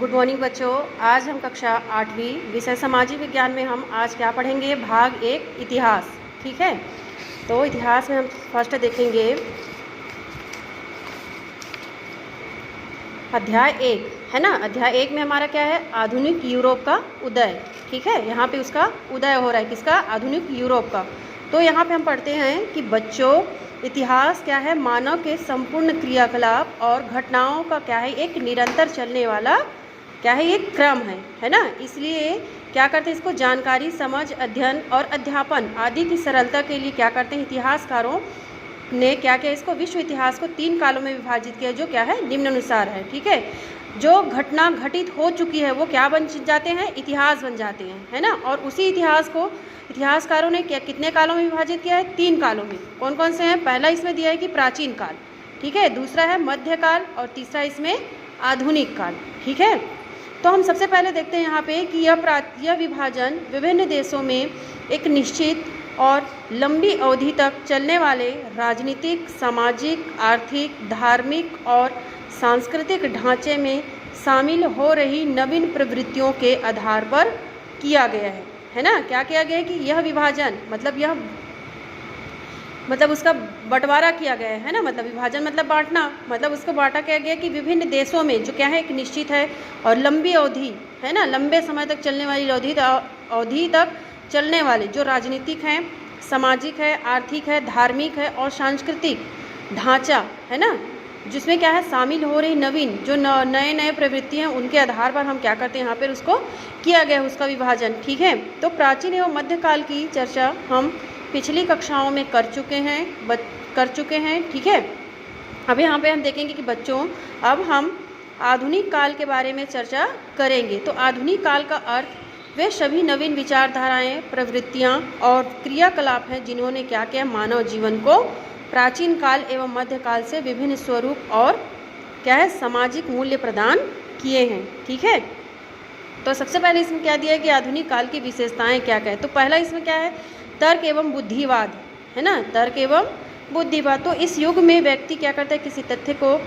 Good morning बच्चों। आज हम कक्षा 8वीं विषय सामाजिक विज्ञान में हम आज क्या पढ़ेंगे? भाग 1 इतिहास। ठीक है, तो इतिहास में हम फर्स्ट देखेंगे अध्याय 1, है ना। अध्याय 1 में हमारा क्या है? आधुनिक यूरोप का उदय। ठीक है, यहाँ पे उसका उदय हो रहा है, किसका? आधुनिक यूरोप का। तो यहाँ पे हम पढ़ते हैं कि बच्चों, इतिहास क्या है? मानव के संपूर्ण क्रियाकलाप और घटनाओं का क्या है? एक निरंतर चलने वाला क्या है? एक क्रम है ना। इसलिए क्या करते हैं? इसको जानकारी, समझ, अध्ययन और अध्यापन आदि की सरलता के लिए क्या करते हैं? इतिहासकारों ने क्या किया? इसको विश्व इतिहास को 3 कालों में विभाजित किया, जो क्या है? निम्नानुसार है। ठीक है, जो घटना घटित हो चुकी है वो क्या बन जाते हैं? इतिहास बन जाते हैं, है ना। और उसी इतिहास को इतिहासकारों ने क्या कितने कालों में विभाजित किया है? 3 कालों में। कौन कौन से हैं? पहला इसमें दिया है कि प्राचीन काल, ठीक है, दूसरा है मध्यकाल और तीसरा इसमें आधुनिक काल। ठीक है, तो हम सबसे पहले देखते हैं यहाँ पे कि यह विभाजन विभिन्न देशों में एक निश्चित और लंबी अवधि तक चलने वाले राजनीतिक, सामाजिक, आर्थिक, धार्मिक और सांस्कृतिक ढांचे में शामिल हो रही नवीन प्रवृत्तियों के आधार पर किया गया है ना। क्या किया गया है कि यह विभाजन मतलब उसका बंटवारा किया गया है ना। मतलब विभाजन मतलब बांटना, मतलब उसको बांटा क्या गया कि विभिन्न देशों में जो क्या है? एक निश्चित है और लंबी अवधि, है ना, लंबे समय तक चलने वाली अवधि तक चलने वाले जो राजनीतिक हैं, सामाजिक है, आर्थिक है, धार्मिक है और सांस्कृतिक ढांचा, है ना, जिसमें क्या है? शामिल हो रही नवीन जो नए नए प्रवृत्ति हैं, उनके आधार पर हम क्या करते हैं? यहाँ पर उसको किया गया उसका विभाजन। ठीक है, तो प्राचीन एवं मध्यकाल की चर्चा हम पिछली कक्षाओं में कर चुके हैं। ठीक है, अब यहाँ पे हम देखेंगे कि बच्चों, अब हम आधुनिक काल के बारे में चर्चा करेंगे। तो आधुनिक काल का अर्थ वे सभी नवीन विचारधाराएं, प्रवृत्तियां और क्रियाकलाप हैं जिन्होंने क्या किया? मानव जीवन को प्राचीन काल एवं मध्यकाल से विभिन्न स्वरूप और क्या है? सामाजिक मूल्य प्रदान किए हैं। ठीक है, तो सबसे पहले इसमें क्या दिया है कि आधुनिक काल की विशेषताएं क्या क्या है? तो पहला इसमें क्या है? तर्क एवं बुद्धिवाद, है ना, तर्क एवं बुद्धिवाद। तो इस युग में व्यक्ति क्या करता है? किसी तथ्य को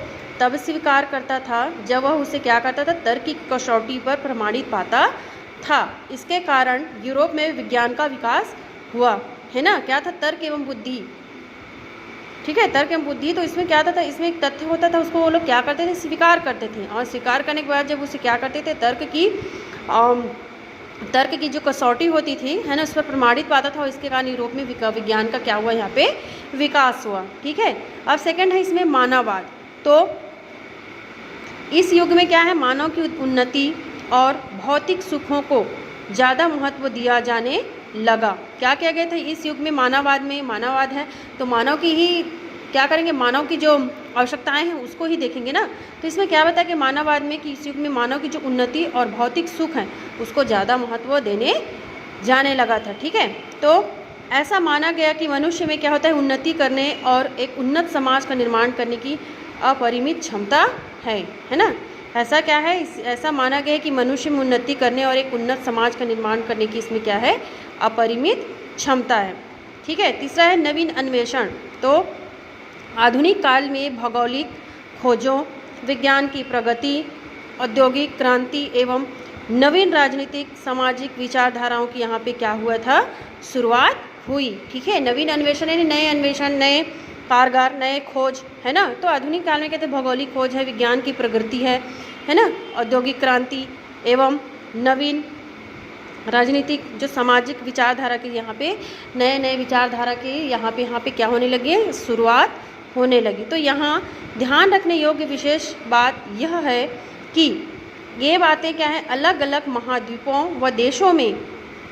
तब स्वीकार करता था जब वह उसे क्या करता था? तर्क की कसौटी पर प्रमाणित पाता था। इसके कारण यूरोप में विज्ञान का विकास हुआ, है ना। क्या था? तर्क एवं बुद्धि। ठीक है, तर्क एवं बुद्धि। तो इसमें क्या था? इसमें एक तथ्य होता था, उसको वो लोग क्या करते थे? स्वीकार करते थे, और स्वीकार करने के बाद जब उसे क्या करते थे? तर्क की जो कसौटी होती थी, है ना, उस पर प्रमाणित पाता था, और इसके कारण यूरोप में विज्ञान का क्या हुआ? यहाँ पे विकास हुआ। ठीक है, अब सेकंड है इसमें मानववाद। तो इस युग में क्या है? मानव की उन्नति और भौतिक सुखों को ज़्यादा महत्व दिया जाने लगा। क्या किया गया था इस युग में? मानववाद है, तो मानव की ही क्या करेंगे? मानव की जो आवश्यकताएं हैं उसको ही देखेंगे ना। तो इसमें क्या बताया कि मानववाद में कि इस युग में मानव की जो उन्नति और भौतिक सुख है उसको ज़्यादा महत्व देने जाने लगा था। ठीक है, तो ऐसा माना गया कि मनुष्य में क्या होता है? उन्नति करने और एक उन्नत समाज का निर्माण करने की अपरिमित क्षमता है ना। ऐसा क्या है? ऐसा माना गया है कि मनुष्य में उन्नति करने और एक उन्नत समाज का निर्माण करने की इसमें क्या है? अपरिमित क्षमता है। ठीक है, तीसरा है नवीन अन्वेषण। तो आधुनिक काल में भौगोलिक खोजों, विज्ञान की प्रगति, औद्योगिक क्रांति एवं नवीन राजनीतिक, सामाजिक विचारधाराओं की यहाँ पे क्या हुआ था? शुरुआत हुई। ठीक है, नवीन अन्वेषण यानी नए अन्वेषण, नए कारगर, नए खोज, है ना। तो आधुनिक काल में कहते हैं भौगोलिक खोज है, विज्ञान की प्रगति है ना, औद्योगिक क्रांति एवं नवीन राजनीतिक जो सामाजिक विचारधारा के यहाँ पे नए नए विचारधारा के यहाँ पे क्या होने लगे? शुरुआत होने लगी। तो यहाँ ध्यान रखने योग्य विशेष बात यह है कि ये बातें क्या है? अलग अलग महाद्वीपों व देशों में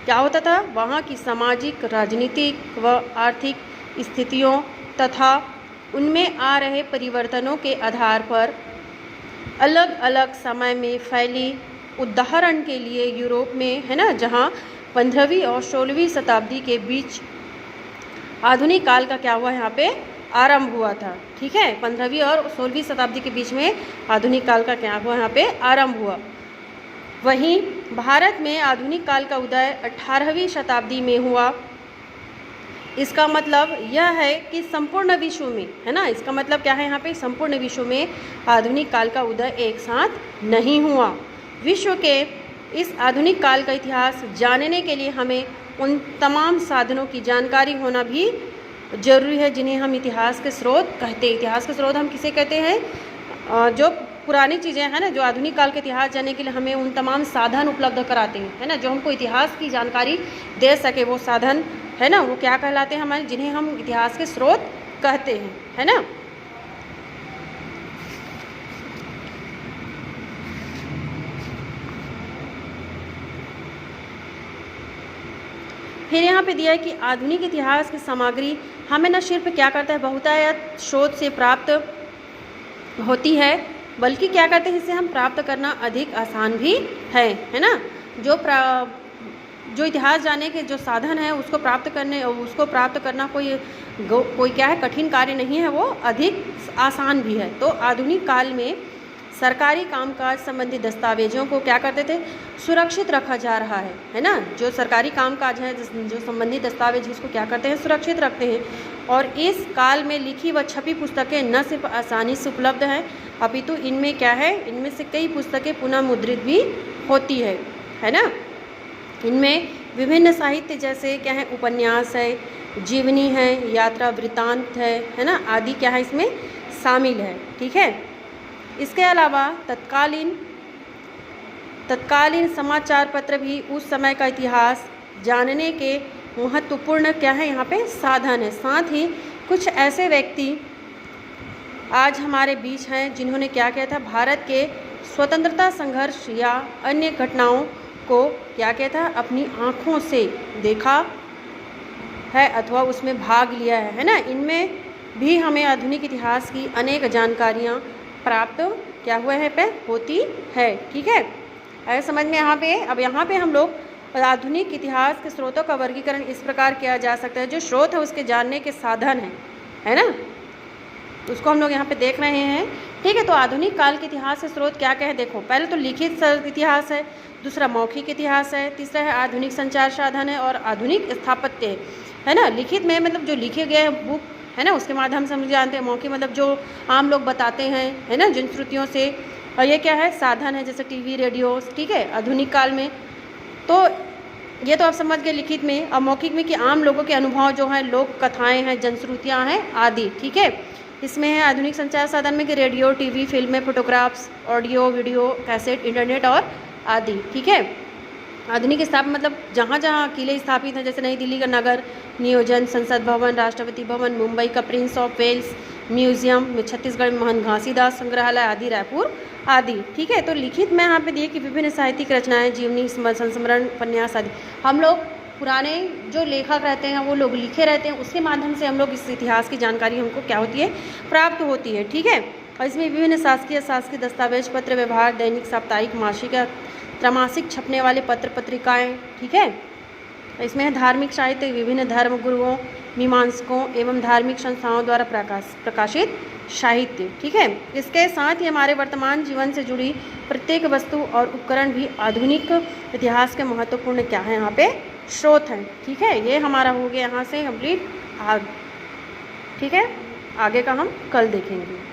क्या होता था? वहाँ की सामाजिक, राजनीतिक व आर्थिक स्थितियों तथा उनमें आ रहे परिवर्तनों के आधार पर अलग अलग समय में फैली। उदाहरण के लिए यूरोप में, है ना, जहाँ 15वीं और 16वीं शताब्दी के बीच आधुनिक काल का क्या हुआ? यहाँ पे आरंभ हुआ था। ठीक है, 15वीं और 16वीं शताब्दी के बीच में आधुनिक काल का क्या हुआ? यहाँ पे आरंभ हुआ। वहीं भारत में आधुनिक काल का उदय 18वीं शताब्दी में हुआ। इसका मतलब यह है कि संपूर्ण विश्व में, है ना, इसका मतलब क्या है? यहाँ पे संपूर्ण विश्व में आधुनिक काल का उदय एक साथ नहीं हुआ। विश्व के इस आधुनिक काल का इतिहास जानने के लिए हमें उन तमाम साधनों की जानकारी होना भी जरूरी है जिन्हें हम इतिहास के स्रोत कहते हैं। इतिहास के स्रोत हम किसे कहते हैं? जो पुरानी चीज़ें हैं ना, जो आधुनिक काल के इतिहास जानने के लिए हमें उन तमाम साधन उपलब्ध कराते हैं, है ना, जो हमको इतिहास की जानकारी दे सके, वो साधन है ना, वो क्या कहलाते हैं हमारे, जिन्हें हम इतिहास के स्रोत कहते हैं, है ना। फिर यहाँ पे दिया है कि आधुनिक इतिहास की सामग्री हमें न सिर्फ क्या करता है, बहुतायत शोध से प्राप्त होती है, बल्कि क्या करते हैं, इसे हम प्राप्त करना अधिक आसान भी है ना। जो इतिहास जानने के जो साधन है उसको प्राप्त करना कोई क्या है, कठिन कार्य नहीं है, वो अधिक आसान भी है। तो आधुनिक काल में सरकारी कामकाज संबंधी दस्तावेजों को क्या करते थे, सुरक्षित रखा जा रहा है ना। जो सरकारी कामकाज है, जो संबंधी दस्तावेज, इसको क्या करते हैं, सुरक्षित रखते हैं। और इस काल में लिखी व छपी पुस्तकें न सिर्फ आसानी से उपलब्ध हैं, अपितु इनमें क्या है, इनमें से कई पुस्तकें पुनः मुद्रित भी होती है ना। इनमें विभिन्न साहित्य जैसे क्या है, उपन्यास है, जीवनी है, यात्रा वृत्तांत है ना, आदि क्या है इसमें शामिल है। ठीक है। इसके अलावा तत्कालीन समाचार पत्र भी उस समय का इतिहास जानने के महत्वपूर्ण क्या है यहाँ पे साधन है। साथ ही कुछ ऐसे व्यक्ति आज हमारे बीच हैं जिन्होंने क्या किया था, भारत के स्वतंत्रता संघर्ष या अन्य घटनाओं को क्या किया था, अपनी आँखों से देखा है अथवा उसमें भाग लिया है ना। इनमें भी हमें आधुनिक इतिहास की अनेक जानकारियाँ प्राप्त क्या हुआ है पे होती है। ठीक है, आए समझ में यहाँ पे। अब यहाँ पे हम लोग आधुनिक इतिहास के स्रोतों का वर्गीकरण इस प्रकार किया जा सकता है, जो स्रोत है उसके जानने के साधन है ना, उसको हम लोग यहाँ पे देख रहे हैं। ठीक है, तो आधुनिक काल के इतिहास के स्रोत क्या क्या है, देखो। पहले तो लिखित इतिहास है, दूसरा मौखिक इतिहास है, तीसरा है आधुनिक संचार साधन है, और आधुनिक स्थापत्य है ना। लिखित में मतलब जो लिखे गए बुक है ना, उसके माध्यम से हम जानते हैं। मौखिक मतलब जो आम लोग बताते हैं, है ना, जिन श्रुतियों से। और ये क्या है, साधन है, जैसे टीवी, रेडियो। ठीक है, आधुनिक काल में तो ये तो आप समझ गए लिखित में। और मौखिक में कि आम लोगों के अनुभव जो हैं, लोक कथाएँ हैं, जनश्रुतियाँ हैं आदि। ठीक है, इसमें है आधुनिक संचार साधन में कि रेडियो, टीवी, फिल्में, photographs, audio, video, cassette, internet और आदि। ठीक है, आधुनिक स्थापना मतलब जहाँ जहाँ किले स्थापित हैं, जैसे नई दिल्ली का नगर नियोजन, संसद भवन, राष्ट्रपति भवन, मुंबई का prince of Wales museum, Chhattisgarh में मोहन घासीदास संग्रहालय आदि, रायपुर आदि। ठीक है, तो लिखित में यहाँ पे दिए कि विभिन्न साहित्यिक रचनाएं, जीवनी, संस्मरण, उपन्यास आदि। हम लोग पुराने जो लेखक रहते हैं वो लोग लिखे रहते हैं, उसके माध्यम से हम लोग इस इतिहास की जानकारी हमको क्या होती है, प्राप्त होती है। ठीक है, और इसमें विभिन्न शासकीय दस्तावेज, पत्र व्यवहार, दैनिक, साप्ताहिक, मासिक, त्रैमासिक छपने वाले पत्र पत्रिकाएं। ठीक है, इसमें धार्मिक साहित्य, विभिन्न धर्म गुरुओं, मीमांसकों एवं धार्मिक संस्थाओं द्वारा प्रकाशित साहित्य। ठीक है, इसके साथ ही हमारे वर्तमान जीवन से जुड़ी प्रत्येक वस्तु और उपकरण भी आधुनिक इतिहास के महत्वपूर्ण क्या है यहाँ पे स्रोत हैं। ठीक है, ये हमारा हो गया यहाँ से कंप्लीट। ठीक है, आगे का हम कल देखेंगे।